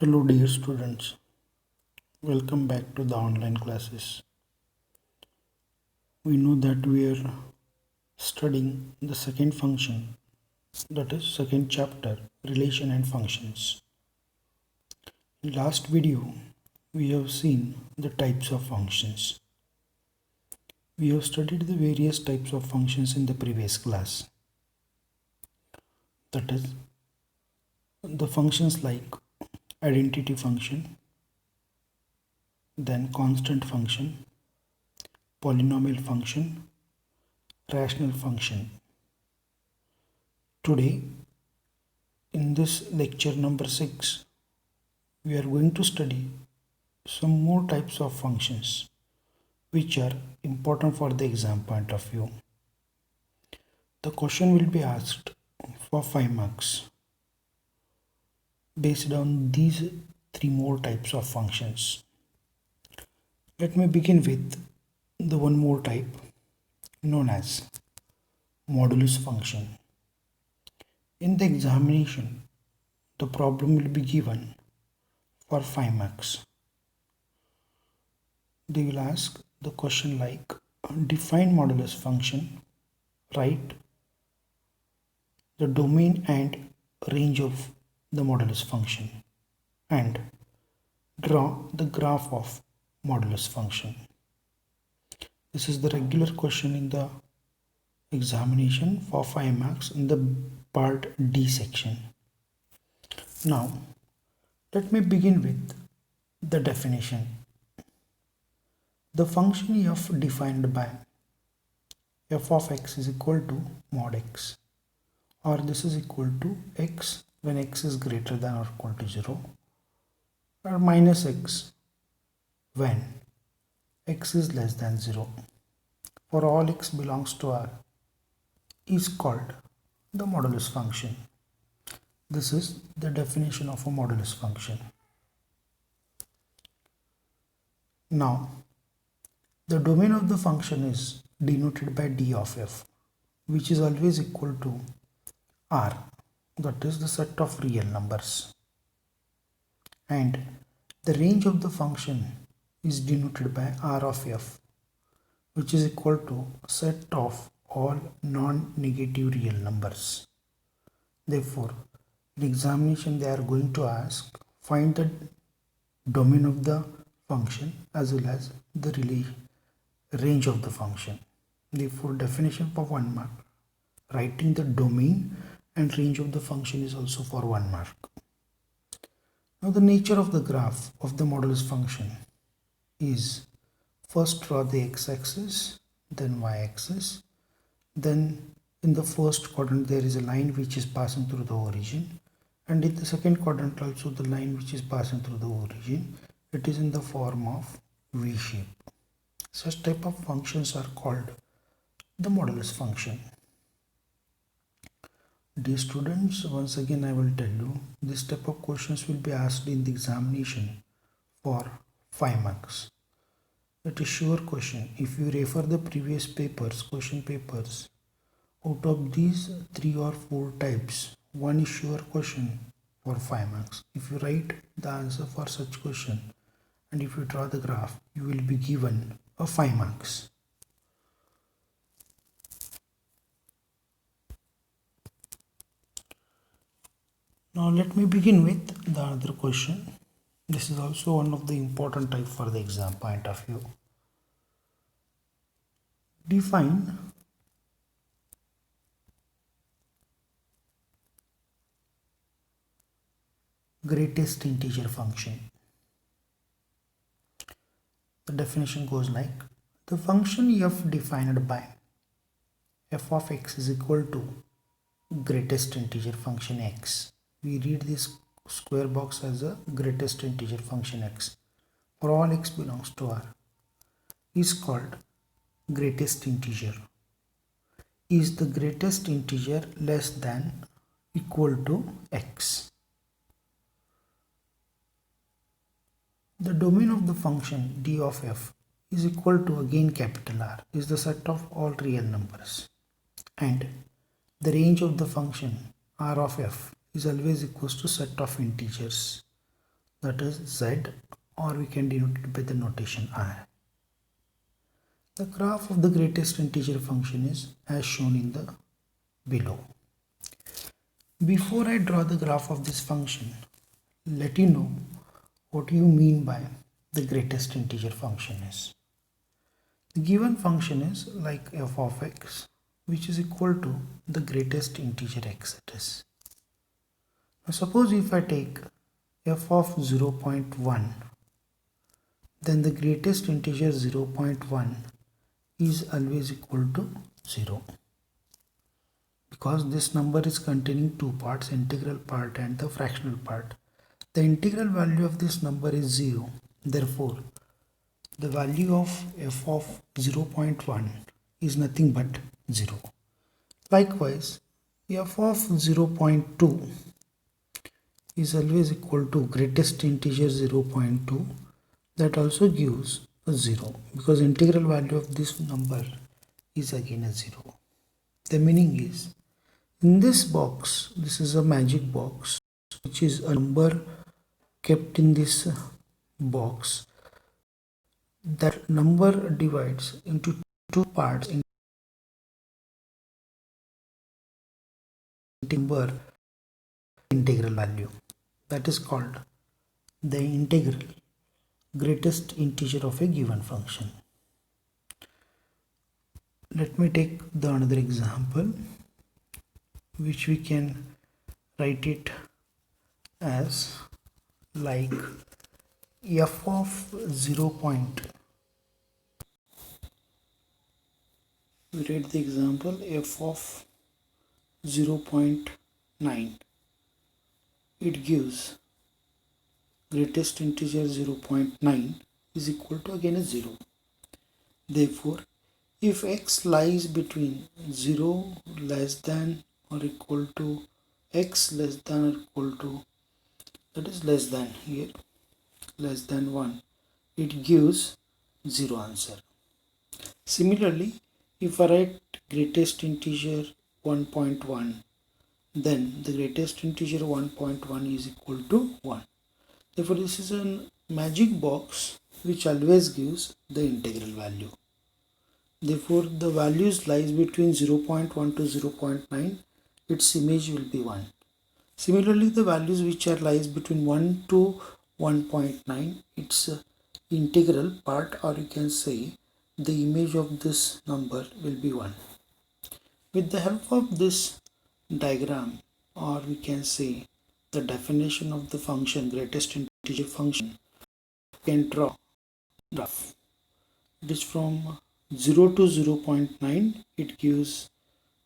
Hello dear students, welcome back to the online classes. We know that we are studying the second function, that is second chapter, relation and functions. In last video, we have seen the types of functions. We have studied the various types of functions in the previous class. That is the functions like identity function, then constant function, polynomial function, rational function. Today, in this lecture number 6, we are going to study some more types of functions which are important for the exam point of view. The question will be asked for 5 marks based on these 3 more types of functions. Let me begin with the one more type known as modulus function. In the examination, the problem will be given for 5 marks. They will ask the question like define modulus function, write the domain and range of the modulus function, and draw the graph of modulus function. This is the regular question in the examination for 5 marks in the part D section. Now, let me begin with the definition. The function f defined by f of x is equal to mod x, or this is equal to x when x is greater than or equal to 0, or minus x when x is less than 0 for all x belongs to R is called the modulus function. This is the definition of a modulus function. Now, the domain of the function is denoted by d of f, which is always equal to R, that is the set of real numbers. And the range of the function is denoted by R of f, which is equal to set of all non-negative real numbers. Therefore, in examination they are going to ask find the domain of the function as well as the range of the function. Therefore, definition for 1 mark. Writing the domain and range of the function is also for 1 mark. Now, the nature of the graph of the modulus function is first draw the x-axis, then y-axis, then in the first quadrant there is a line which is passing through the origin, and in the second quadrant also the line which is passing through the origin, it is in the form of V shape. Such type of functions are called the modulus function. Dear students, once again I will tell you, this type of questions will be asked in the examination for 5 marks. It is sure question. If you refer the previous papers, question papers, out of these 3 or 4 types, one is sure question for 5 marks. If you write the answer for such question and if you draw the graph, you will be given a 5 marks. Now let me begin with the other question. This is also one of the important type for the exam point of view. Define greatest integer function. The definition goes like the function f defined by f of x is equal to greatest integer function x. We read this square box as a greatest integer function x for all x belongs to R is called greatest integer. Is the greatest integer less than equal to x? The domain of the function d of f is equal to again capital R is the set of all real numbers, and the range of the function r of f is always equals to set of integers. that is z, or we can denote it by the notation I. The graph of the greatest integer function is as shown in the below. Before I draw the graph of this function, let you know what you mean by the greatest integer function is. The given function is like f of x, which is equal to the greatest integer x, it is. Now suppose if I take f of 0.1, then the greatest integer 0.1 is always equal to 0, because this number is containing two parts, integral part and the fractional part. The integral value of this number is 0, therefore the value of f of 0.1 is nothing but 0. Likewise, f of 0.2 is always equal to greatest integer 0.2, that also gives a 0, because integral value of this number is again a 0. The meaning is, in this box, this is a magic box, which is a number kept in this box. That number divides into two parts in number integral value. That is called the integral greatest integer of a given function. Let me take the another example, which we can write it as like f of 0. We write the example f of 0.9. It gives greatest integer 0.9 is equal to again a 0. Therefore, if x lies between 0 less than or equal to x less than or equal to, that is less than here, less than 1, it gives 0 answer. Similarly, if I write greatest integer 1.1, then the greatest integer 1.1 is equal to 1. Therefore, this is a magic box which always gives the integral value. Therefore, the values lies between 0.1 to 0.9, its image will be 1. Similarly, the values which are lies between 1 to 1.9, its integral part, or you can say the image of this number will be 1. With the help of this diagram, or we can say the definition of the function greatest integer function, we can draw graph. It is from 0 to 0.9, it gives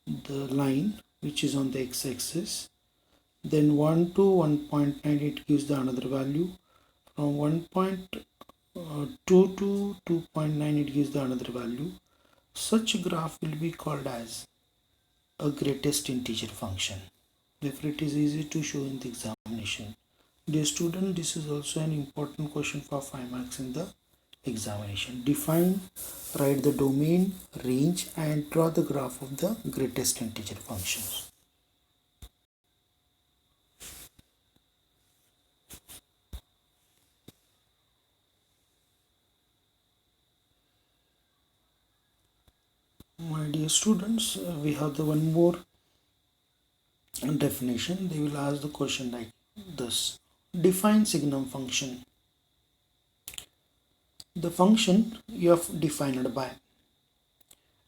the line which is on the x-axis. Then 1 to 1.9, it gives the another value. From 1.2 to 2.9, it gives the another value. Such graph will be called as a greatest integer function. Therefore, it is easy to show in the examination. Dear student, this is also an important question for 5 marks in the examination. Define, write the domain, range, and draw the graph of the greatest integer functions. My dear students, we have the one more definition. They will ask the question like this: define Signum function. The function f defined by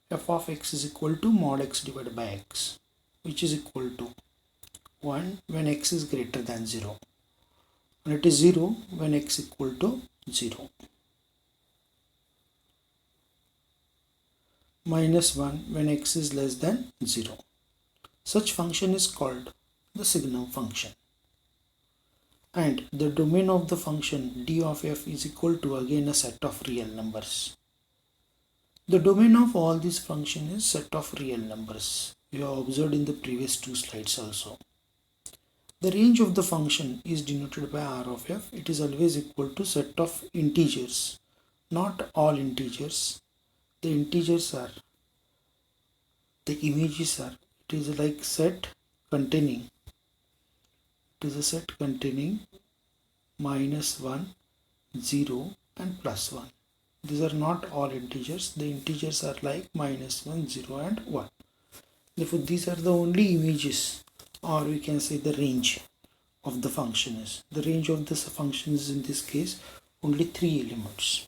f of x is equal to mod x divided by x, which is equal to 1 when x is greater than 0, and it is 0 when x equal to 0, minus 1 when x is less than 0. Such function is called the Signum function. And the domain of the function d of f is equal to again a set of real numbers. The domain of all these functions is set of real numbers. You have observed in the previous two slides also. The range of the function is denoted by r of f. It is always equal to set of integers, not all integers. The integers are, the images are, it is like set containing, it is a set containing minus 1, 0 and plus 1. These are not all integers. The integers are like minus 1, 0 and 1. Therefore, these are the only images, or we can say the range of the function is. The range of this function is in this case only 3 elements.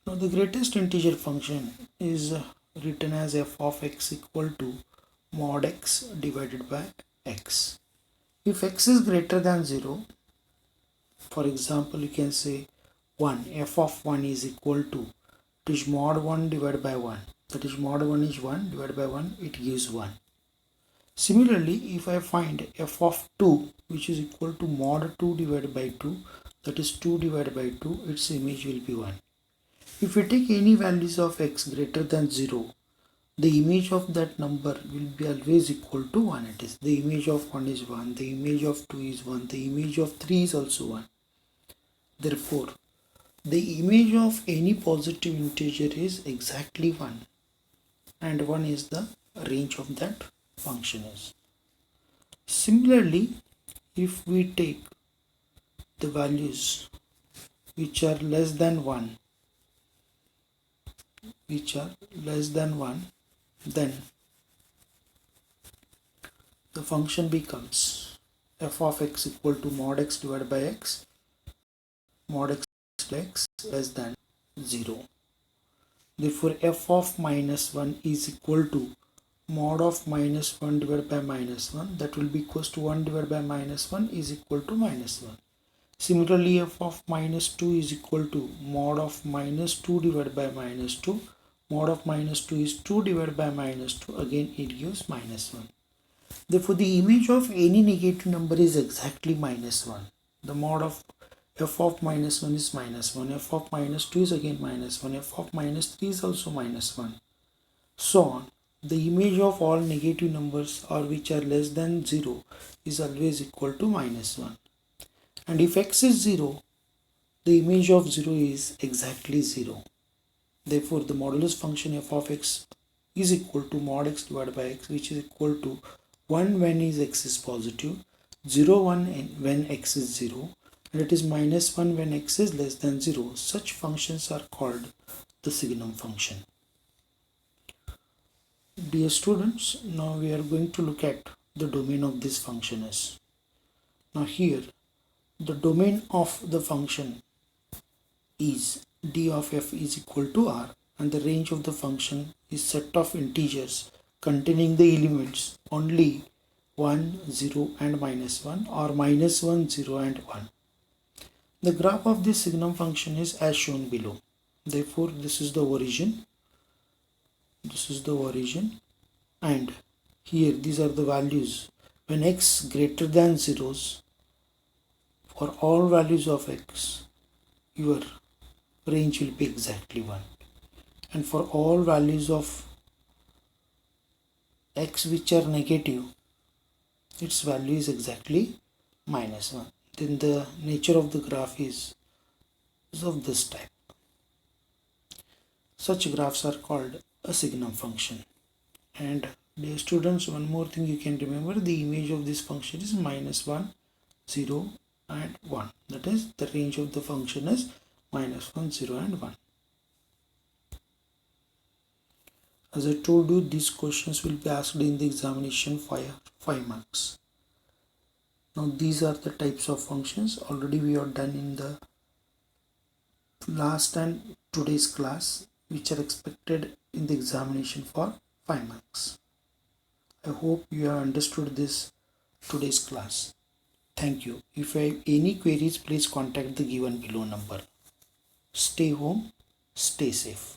Now the greatest integer function is written as f of x equal to mod x divided by x. If x is greater than 0, for example, you can say 1, f of 1 is equal to, it is mod 1 divided by 1. That is mod 1 is 1 divided by 1, it gives 1. Similarly, if I find f of 2 which is equal to mod 2 divided by 2, that is 2 divided by 2, its image will be 1. If we take any values of x greater than 0, the image of that number will be always equal to 1. It is the image of 1 is 1, the image of 2 is 1, the image of 3 is also 1. Therefore, the image of any positive integer is exactly 1, and 1 is the range of that function is. Similarly, if we take the values which are less than 1, then the function becomes f of x equal to mod x divided by x, mod x less than 0. Therefore, f of minus 1 is equal to mod of minus 1 divided by minus 1, that will be equals to 1 divided by minus 1 is equal to minus 1. Similarly, f of minus 2 is equal to mod of minus 2 divided by minus 2. Mod of minus 2 is 2 divided by minus 2, again it gives minus 1. Therefore, the image of any negative number is exactly minus 1. The mod of f of minus 1 is minus 1, f of minus 2 is again minus 1, f of minus 3 is also minus 1. So on. The image of all negative numbers or which are less than 0 is always equal to minus 1. And if x is 0, the image of 0 is exactly 0. Therefore, the modulus function f of x is equal to mod x divided by x, which is equal to 1 when x is positive, 0 1 when x is 0, and it is minus 1 when x is less than 0. Such functions are called the Signum function. Dear students, now we are going to look at the domain of this function is. Now here, the domain of the function is d of f is equal to r, and the range of the function is set of integers containing the elements only 1, 0 and minus 1, or minus 1, 0 and 1. The graph of this Signum function is as shown below. Therefore, this is the origin, and here these are the values when x greater than zeros. For all values of x, your range will be exactly 1, and for all values of x which are negative, its value is exactly minus 1. Then the nature of the graph is of this type. Such graphs are called a Signum function. And dear students, one more thing you can remember, the image of this function is minus 1, 0 and 1. That is, the range of the function is minus 1, 0 and 1. As I told you, these questions will be asked in the examination for 5 marks. Now these are the types of functions already we have done in the last and today's class, which are expected in the examination for 5 marks. I hope you have understood this today's class. Thank you. If you have any queries, please contact the given below number. Stay home, stay safe.